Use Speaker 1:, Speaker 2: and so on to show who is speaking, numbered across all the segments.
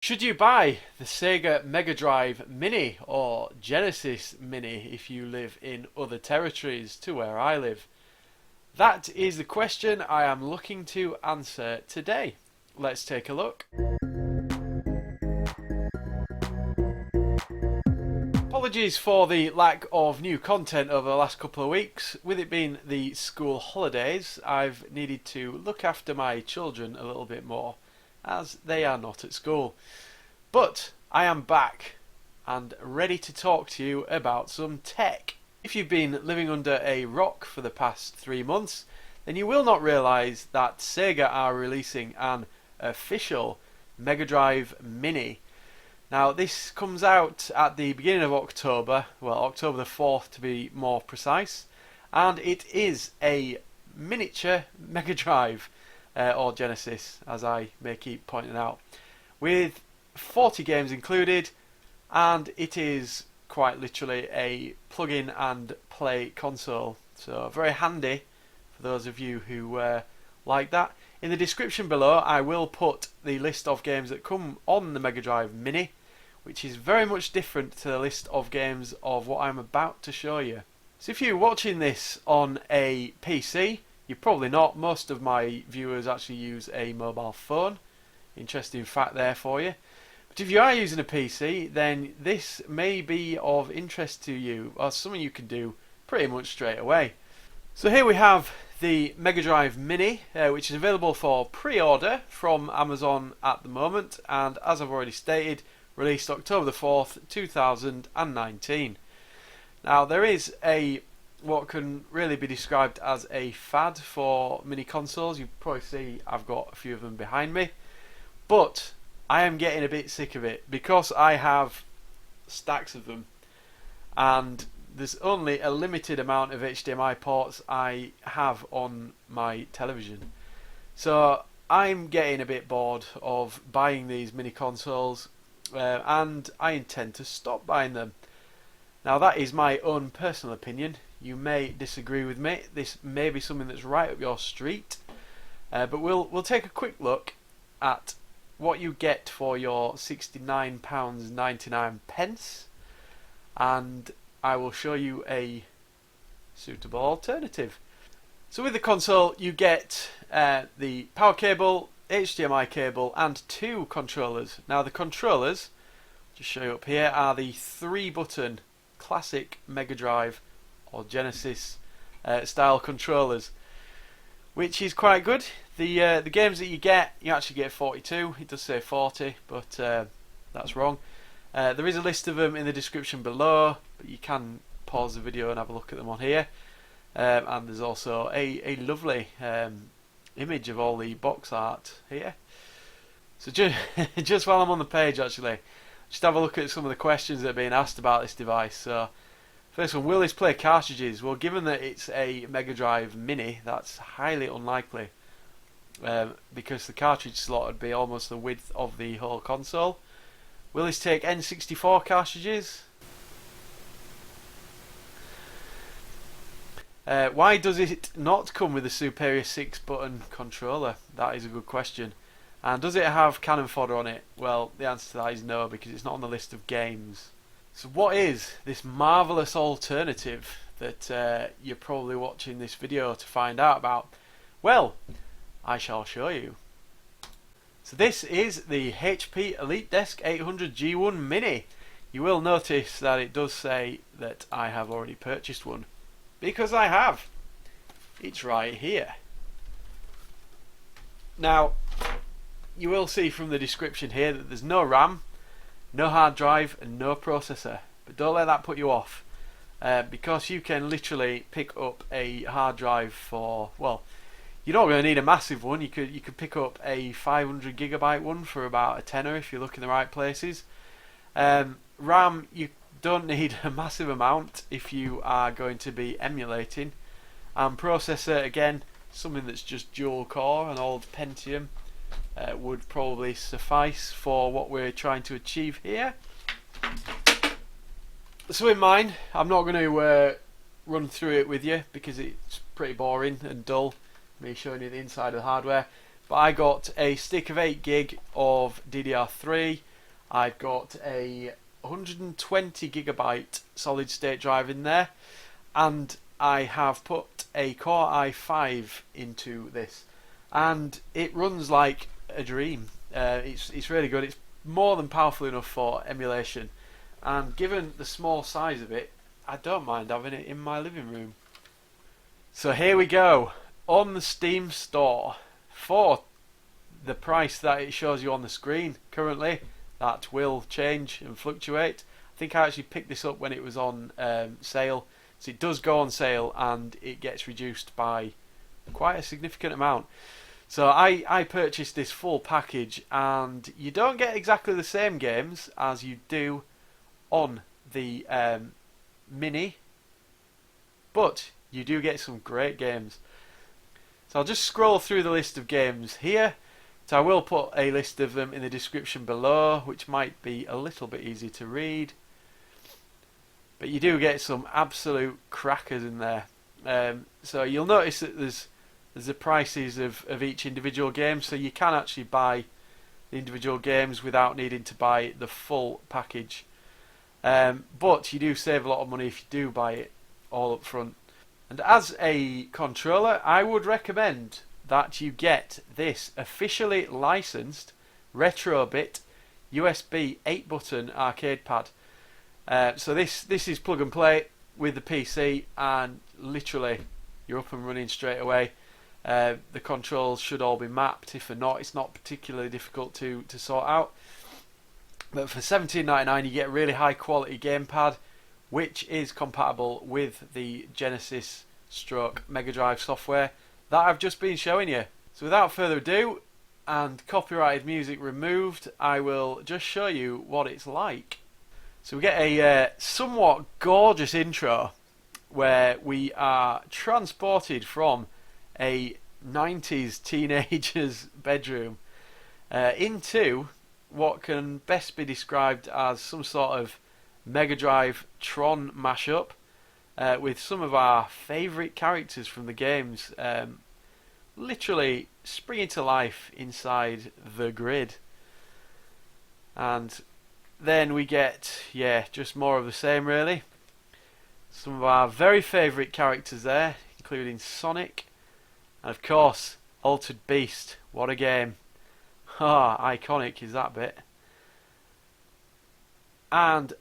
Speaker 1: Should you buy the Sega Mega Drive Mini or Genesis Mini if you live in other territories to where I live? That is the question I am looking to answer today. Let's take a look. Apologies for the lack of new content over the last couple of weeks. With it being the school holidays, I've needed to look after my children a little bit more, as they are not at school. But I am back and ready to talk to you about some tech. If you've been living under a rock for the past 3 months, then you will not realise that Sega are releasing an official Mega Drive Mini. Now this comes out at the beginning of October, well October the 4th to be more precise, and it is a miniature Mega Drive or Genesis, as I may keep pointing out, with 40 games included, and it is quite literally a plug-in and play console, so very handy for those of you who like that. In the description below I will put the list of games that come on the Mega Drive Mini, which is very much different to the list of games of what I'm about to show you. So if you're watching this on a PC, you're probably not. Most of my viewers actually use a mobile phone. Interesting fact there for you. But if you are using a PC, then this may be of interest to you, or something you can do pretty much straight away. So here we have the Mega Drive Mini, which is available for pre-order from Amazon at the moment, and as I've already stated, released October the 4th, 2019. Now there is what can really be described as a fad for mini consoles. You probably see I've got a few of them behind me, but I am getting a bit sick of it because I have stacks of them and there's only a limited amount of HDMI ports I have on my television. So I'm getting a bit bored of buying these mini consoles, and I intend to stop buying them. Now that is my own personal opinion. You may disagree with me. This may be something that's right up your street, but we'll take a quick look at what you get for your £69.99, and I will show you a suitable alternative. So with the console you get the power cable, HDMI cable and 2 controllers. Now the controllers, just show you up here, are the 3-button classic Mega Drive or Genesis style controllers, which is quite good. The games that you actually get 42. It does say 40, but that's wrong. There is a list of them in the description below, but you can pause the video and have a look at them on here. And there's also a lovely image of all the box art here. So just while I'm on the page, actually, just have a look at some of the questions that are being asked about this device. So first one, will this play cartridges? Well, given that it's a Mega Drive Mini, that's highly unlikely, because the cartridge slot would be almost the width of the whole console. Will this take N64 cartridges? Why does it not come with a superior 6-button controller? That is a good question. And does it have cannon fodder on it? Well, the answer to that is no, because it's not on the list of games. So what is this marvellous alternative that you're probably watching this video to find out about? Well, I shall show you. So this is the HP EliteDesk 800 G1 Mini. You will notice that it does say that I have already purchased one, because I have. It's right here. Now you will see from the description here that there's no RAM, no hard drive and no processor, but don't let that put you off, because you can literally pick up a hard drive for, well, you're not going to need a massive one. You could pick up a 500 gigabyte one for about a tenner if you look in the right places. RAM, you don't need a massive amount if you are going to be emulating, and processor, again, something that's just dual core, an old Pentium, would probably suffice for what we're trying to achieve here. So in mind, I'm not going to run through it with you because it's pretty boring and dull, me showing you the inside of the hardware, but I got a stick of 8 gig of DDR3, I've got a 120GB solid state drive in there, and I have put a Core i5 into this, and it runs like a dream. It's really good. It's more than powerful enough for emulation, and given the small size of it, I don't mind having it in my living room. So here we go, on the Steam store for the price that it shows you on the screen currently. That will change and fluctuate. I think I actually picked this up when it was on sale, so it does go on sale and it gets reduced by quite a significant amount. So I purchased this full package, and you don't get exactly the same games as you do on the Mini, but you do get some great games. So I'll just scroll through the list of games here. So I will put a list of them in the description below, which might be a little bit easy to read. But you do get some absolute crackers in there. So you'll notice that there's the prices of each individual game, so you can actually buy the individual games without needing to buy the full package. But you do save a lot of money if you do buy it all up front. And as a controller, I would recommend that you get this officially licensed Retrobit USB 8-button arcade pad. So this is plug and play with the PC, and literally you're up and running straight away. The controls should all be mapped. If they're not, it's not particularly difficult to sort out. But for $17.99 you get a really high quality gamepad, which is compatible with the Genesis stroke Mega Drive software that I've just been showing you. So without further ado, and copyrighted music removed, I will just show you what it's like. So we get a somewhat gorgeous intro where we are transported from a 90s teenager's bedroom into what can best be described as some sort of Mega Drive Tron mashup, with some of our favourite characters from the games literally springing to life inside the grid. And then we get, just more of the same really. Some of our very favourite characters there, including Sonic, and of course Altered Beast. What a game. Iconic is that bit. And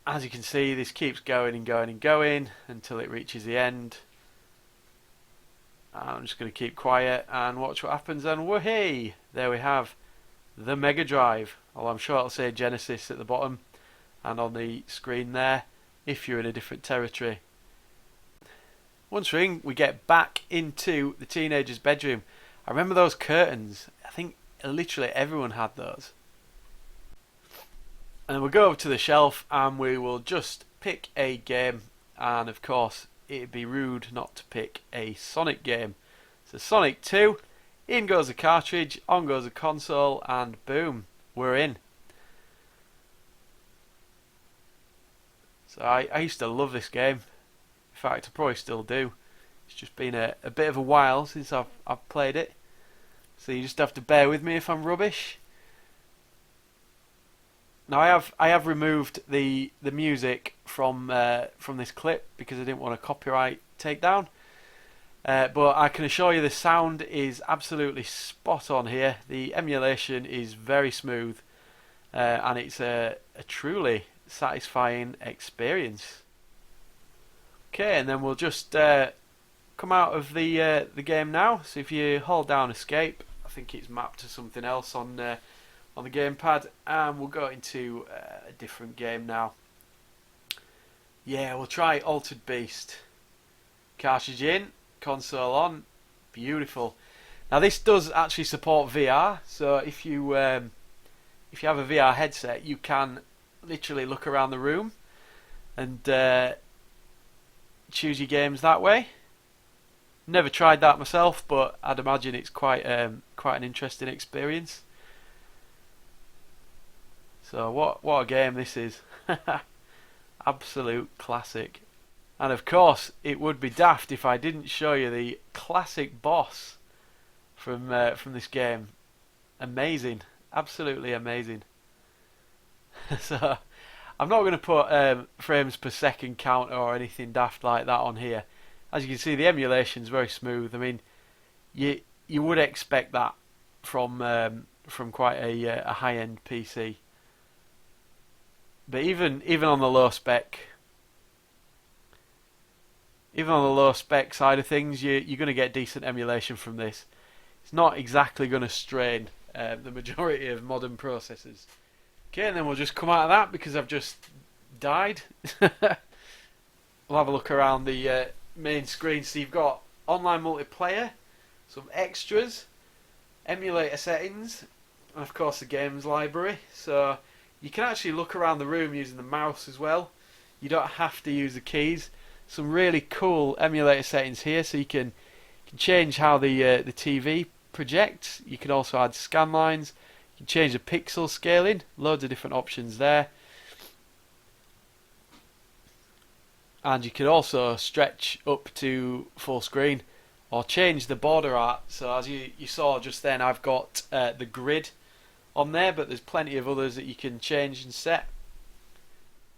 Speaker 1: as you can see, this keeps going and going and going until it reaches the end. I'm just going to keep quiet and watch what happens, and woohoo! There we have the Mega Drive. Well, I'm sure it'll say Genesis at the bottom and on the screen there if you're in a different territory. Once we're in, we get back into the teenager's bedroom. I remember those curtains. I think literally everyone had those. And then we'll go over to the shelf and we will just pick a game, and of course it'd be rude not to pick a Sonic game. So Sonic 2, in goes the cartridge, on goes the console, and boom, we're in. So I used to love this game. In fact, I probably still do. It's just been a bit of a while since I've played it, so you just have to bear with me if I'm rubbish. Now I have removed the music from this clip because I didn't want a copyright takedown. But I can assure you the sound is absolutely spot on here. The emulation is very smooth, and it's a truly satisfying experience. Okay, and then we'll just come out of the game now. So if you hold down escape, I think it's mapped to something else on the gamepad, and we'll go into a different game now. Yeah, we'll try Altered Beast. Cartridge in, console on, beautiful. Now this does actually support VR, so if you have a VR headset, you can literally look around the room and choose your games that way. Never tried that myself, but I'd imagine it's quite an interesting experience. So what a game this is. Absolute classic. And of course it would be daft if I didn't show you the classic boss from this game. Amazing, absolutely amazing. So I'm not going to put frames per second counter or anything daft like that on here. As you can see, the emulation is very smooth. I mean, you would expect that from quite a high-end PC. But even on the low spec, side of things, you're going to get decent emulation from this. It's not exactly going to strain the majority of modern processors. Okay, and then we'll just come out of that because I've just died. We'll have a look around the main screen. So you've got online multiplayer, some extras, emulator settings, and of course the games library. So you can actually look around the room using the mouse as well. You don't have to use the keys. Some really cool emulator settings here, so you can change how the TV projects. You can also add scan lines. You can change the pixel scaling. Loads of different options there. And you can also stretch up to full screen or change the border art. So as you saw just then, I've got the grid on there, but there's plenty of others that you can change and set.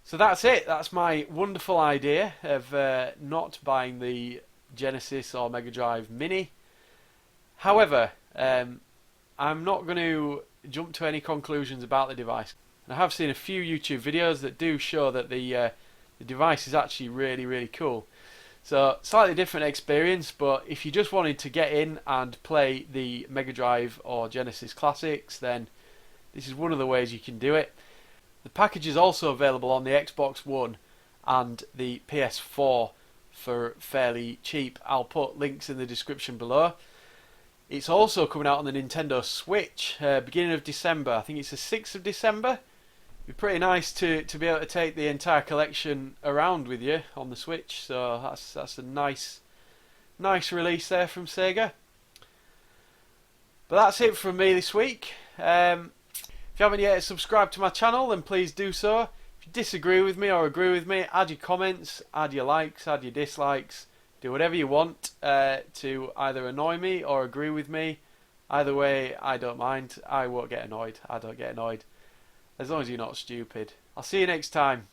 Speaker 1: So that's it. That's my wonderful idea of not buying the Genesis or Mega Drive Mini. However, I'm not going to jump to any conclusions about the device. And I have seen a few YouTube videos that do show that the device is actually really, really cool. So slightly different experience, but if you just wanted to get in and play the Mega Drive or Genesis classics, then this is one of the ways you can do it. The package is also available on the Xbox One and the PS4 for fairly cheap. I'll put links in the description below. It's also coming out on the Nintendo Switch beginning of December. I think it's the 6th of December. It'd be pretty nice to be able to take the entire collection around with you on the Switch. So that's a nice release there from Sega. But that's it from me this week. If you haven't yet subscribed to my channel, then please do so. If you disagree with me or agree with me, add your comments, add your likes, add your dislikes. Do whatever you want to either annoy me or agree with me. Either way, I don't mind. I won't get annoyed. I don't get annoyed. As long as you're not stupid. I'll see you next time.